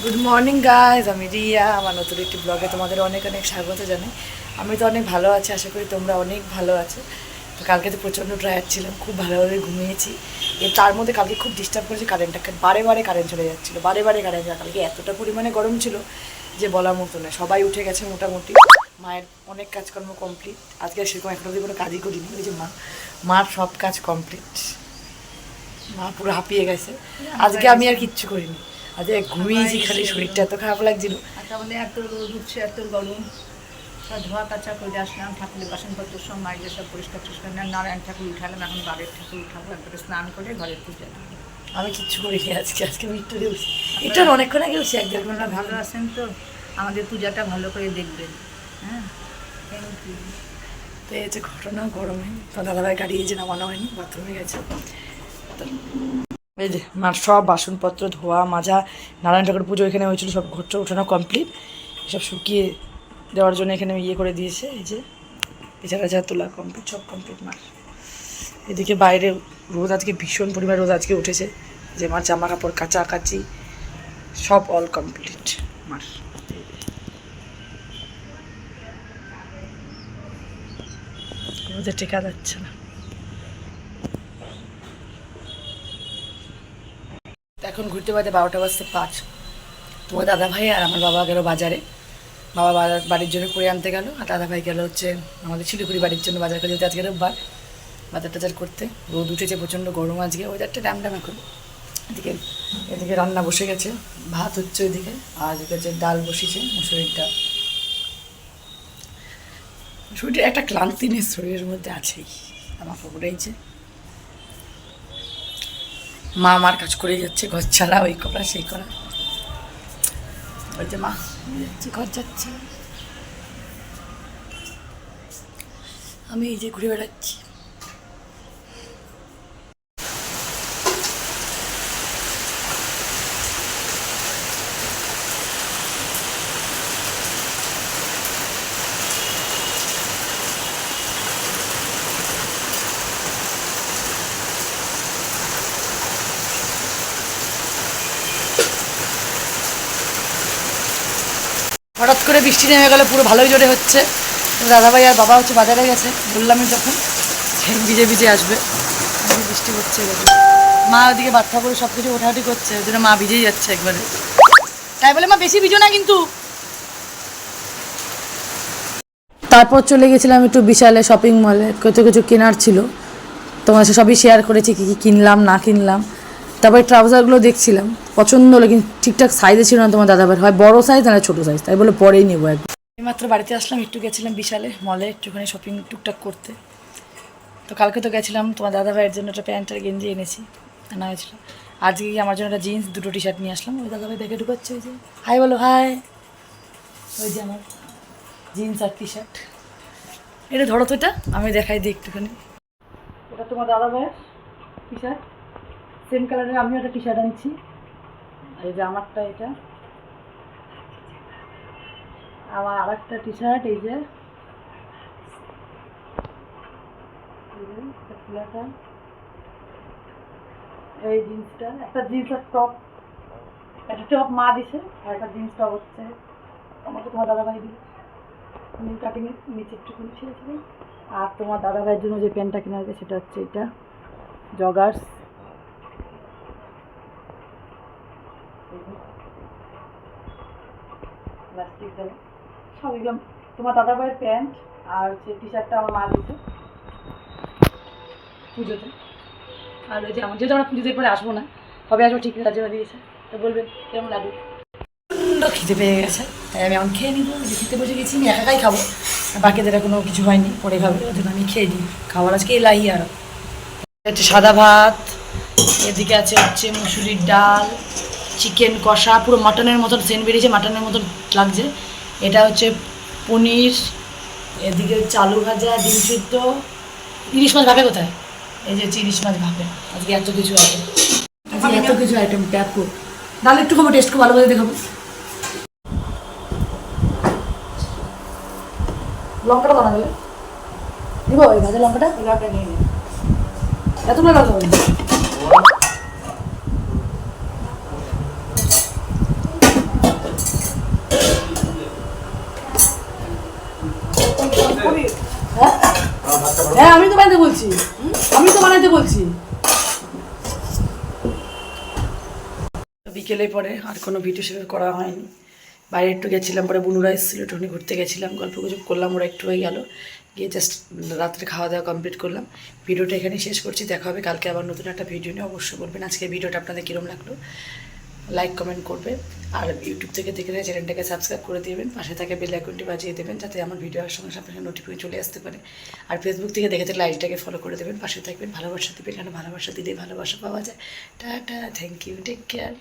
Good morning guys, আমি রিয়া। আমার নতুন একটি ব্লগে তোমাদের অনেক অনেক স্বাগত জানাই। আমি তো অনেক ভালো আছি, আশা করি তোমরা অনেক ভালো আছো। তো কালকে তো প্রচণ্ড টায়ার্ড ছিলাম, খুব ভালোভাবে ঘুমিয়েছি। তার মধ্যে কালকে খুব ডিস্টার্ব করেছে কারেন্টটাকে, বারে বারে কারেন্ট চলে যাচ্ছিলো, বারে বারে কারেন্ট চলে। কালকে এতটা পরিমাণে গরম ছিল যে বলার মতো নয়। সবাই উঠে গেছে মোটামুটি, মায়ের অনেক কাজকর্ম কমপ্লিট। আজকে সেরকম এখন অবধি কোনো কাজই করিনি। ওই যে মার সব কাজ কমপ্লিট, মা পুরো হাঁপিয়ে গেছে। আজকে আমি আর কিচ্ছু করিনি, আজকে ঘুমিয়েছি খালি, শরীরটা এত খারাপ লাগছিল। তাহলে এত রোদ উঠছে, এত গরম, সব ধোয়া কাচা করে আসলাম। ঠাকুরের বাসনপত্র সব মাইজে সব পরিষ্কার টরিষ্কার, নারায়ণ ঠাকুর উঠালাম, এখন বাড়ির ঠাকুর উঠাবো, একবারে স্নান করে ঘরের পুজো দেবো। আমি কিচ্ছু করিনি আজকে, আজকে আমি একটু উঠছি, একটু অনেকক্ষণ আগে উঠছি, 1-1.5 ঘন্টা। আপনারা ভালো আছেন তো? আমাদের পূজাটা ভালো করে দেখবেন। হ্যাঁ, থ্যাংক ইউ। তো এই যে ঘটনা, গরমে তো দাদাভাই গাড়ি এই যে নামানো হয়নি, বাথরুমে গেছে। এই যে মার সব বাসনপত্র ধোয়া মাজা, নারায়ণ ঠাকুর পুজো এখানে হয়েছিল, সব ঘরটা উঠানো কমপ্লিট। এসব শুকিয়ে দেওয়ার জন্য এখানে ইয়ে করে দিয়েছে। এই যে এছাড়া যা তোলা কমপ্লিট, সব কমপ্লিট মার। এদিকে বাইরে রোদ, আজকে ভীষণ পরিমাণ রোদ আজকে উঠেছে। যে মার জামা কাপড় কাচাকাচি সব অল কমপ্লিট মার। রোদে টেকা যাচ্ছে না। এখন ঘুরতে বাজে 12:05। তোমার দাদা ভাই আর আমার বাবা গেল বাজারে। বাবা বাড়ির জন্য করে আনতে গেল, আর দাদা ভাই গেল হচ্ছে আমাদের শিলিগুড়ি বাড়ির জন্য বাজার করে, যেতে আজকে রোববার, বাজার টাজার করতে। রোদ উঠেছে, প্রচণ্ড গরম আজকে, ওয়েদারটা ড্যাম এখন। এদিকে এদিকে রান্না বসে গেছে, ভাত হচ্ছে ওইদিকে, আর এদিকে হচ্ছে ডাল বসিয়েছে, মুসুরির ডাল। শরীরের একটা ক্লান্তি নেই শরীরের মধ্যে আছেই। আমার পড়েছে, মা আমার কাজ করে যাচ্ছে, ঘর ছাড়া, ওই করা সেই করা। ওই যে মা যাচ্ছে, ঘর যাচ্ছে, আমি এই যে ঘুরে বেড়াচ্ছি। হঠাৎ করে বৃষ্টি নেমে গেল, পুরো ভালোই জোরে হচ্ছে। দাদাভাই আর বাবা হচ্ছে বাজারে গেছে, বললামই তখন ভিজে ভিজে আসবে, বৃষ্টি হচ্ছে। মা ওদিকে বাচ্চা করে সব কিছু ওঠাউঠি করছে, ওই জন্য মা ভিজেই যাচ্ছে একবারে। তাই বলে মা বেশি ভিজো না কিন্তু। তারপর চলে গেছিলাম একটু বিশালে, শপিং মলে, কিছু কিছু কেনার ছিল। তোমার সাথে সবই শেয়ার করেছি, কী কী কিনলাম না কিনলাম। তারপরে ট্রাউজারগুলো দেখছিলাম, পছন্দ হলো, কিন্তু ঠিকঠাক সাইজে ছিল না তোমার দাদাভাইয়ের, হয় বড়ো সাইজ না ছোটো সাইজ, তাই বলে পরেই নেবো একবার। এইমাত্র বাড়িতে আসলাম, একটু গেছিলাম বিশালে মলে একটুখানি শপিং টুকটাক করতে। তো কালকে তো গেছিলাম তোমার দাদাভাইয়ের জন্য একটা প্যান্ট আর গেঞ্জি এনেছি, আনা হয়েছিল। আজকে গিয়ে আমার জন্য একটা জিন্স, দুটো টি শার্ট নিয়ে আসলাম। ওই দাদাভাই দেখে ঢুকাচ্ছে, ওই যে হাই বলো হাই। ওই যে আমার জিন্স আর টি শার্ট, এটা ধরো তো, এটা আমি দেখাই দিই একটুখানি। এটা তোমার দাদাভাইয়ের টি শার্ট, সেম কালারের আমিও একটা টি শার্ট আনছি। এই যে আমারটা, এটা আমার আর একটা টি শার্ট, এই যে এই জিন্সটা, একটা জিন্স আর টপ, একটা টপ মা দিছে, আর একটা জিন্স টপ হচ্ছে আমাকে তোমার দাদাভাই দিল, কাটিংয়ের নিচে একটুখানি ছেড়েছিল। আর তোমার দাদাভাইয়ের জন্য যে প্যান্টটা কেনা হয়েছে সেটা হচ্ছে এটা, জগার্স। সব একদম তোমার দাদাভাইয়ের প্যান্ট, আর হচ্ছে টি শার্টটা আমার মা দিয়েছে পুজোতে। আর ওই যে আমার, যেহেতু আমরা পুজোতে পরে আসবো না, কবে আসবো ঠিক রাজ্যে দিয়েছে, তো বলবেন কেমন লাগে। খিদে পেয়ে গেছে, তাই আমি এখন খেয়ে নিব। যে খেতে বসে গেছি, আমি একাই খাবো, বাকিদের কোনো কিছু হয়নি, পরে খাবে, ওই জন্য আমি খেয়ে নিই। খাবার আজকে এলাই আর হচ্ছে সাদা ভাত, এদিকে আছে হচ্ছে মুসুরির ডাল, চিকেন কষা, পুরো মাটনের মতন সেন্ট বেরিয়েছে, মাটনের মতন লাগছে। এটা হচ্ছে পনির, এদিকে হচ্ছে আলু ভাজা, ডিম সিদ্ধ, ইলিশ মাছ ভাবে কোথায়, এই যে হচ্ছে ইলিশ মাছ ভাবে। আজকে এত কিছু আইটেম, আজকে এত কিছু আইটেম, দেখো ডাল একটু খাবো, টেস্ট খুব ভালো করে দেখাবো। লঙ্কাটা বানাবে দিব, ওই ভাজা লঙ্কাটা নিয়ে নিই, এতগুলো লঙ্কা হবে। আমি তো বানাইতে বলছি। বিকেলে পরে আর কোনো ভিডিও সেভাবে করা হয়নি, বাইরে একটু গেছিলাম, পরে বুনুরা এসেছিলো, একটুখানি ঘুরতে গেছিলাম, গল্প গুজব করলাম, ওরা একটু হয়ে গেল, গিয়ে জাস্ট রাত্রে খাওয়া দাওয়া কমপ্লিট করলাম। ভিডিওটা এখানেই শেষ করছি, দেখা হবে কালকে আবার নতুন একটা ভিডিও নিয়ে। অবশ্যই বলবেন আজকে ভিডিওটা আপনাদের কীরকম লাগলো, লাইক কমেন্ট করবে, আর ইউটিউব থেকে দেখে চ্যানেলটাকে সাবস্ক্রাইব করে দেবেন, পাশে থাকে বেল আইকনটি বাজিয়ে দেবেন যাতে আমার ভিডিও আসার সঙ্গে আপনার নোটিফিকেশন চলে আসতে পারে। আর ফেসবুক থেকে দেখে থাকলে আইডিটাকে ফলো করে দেবেন, পাশে থাকবেন, ভালোবাসা দেবেন, কারণ ভালোবাসা দিলেই ভালোবাসা পাওয়া যায়। Tata, thank you, take care.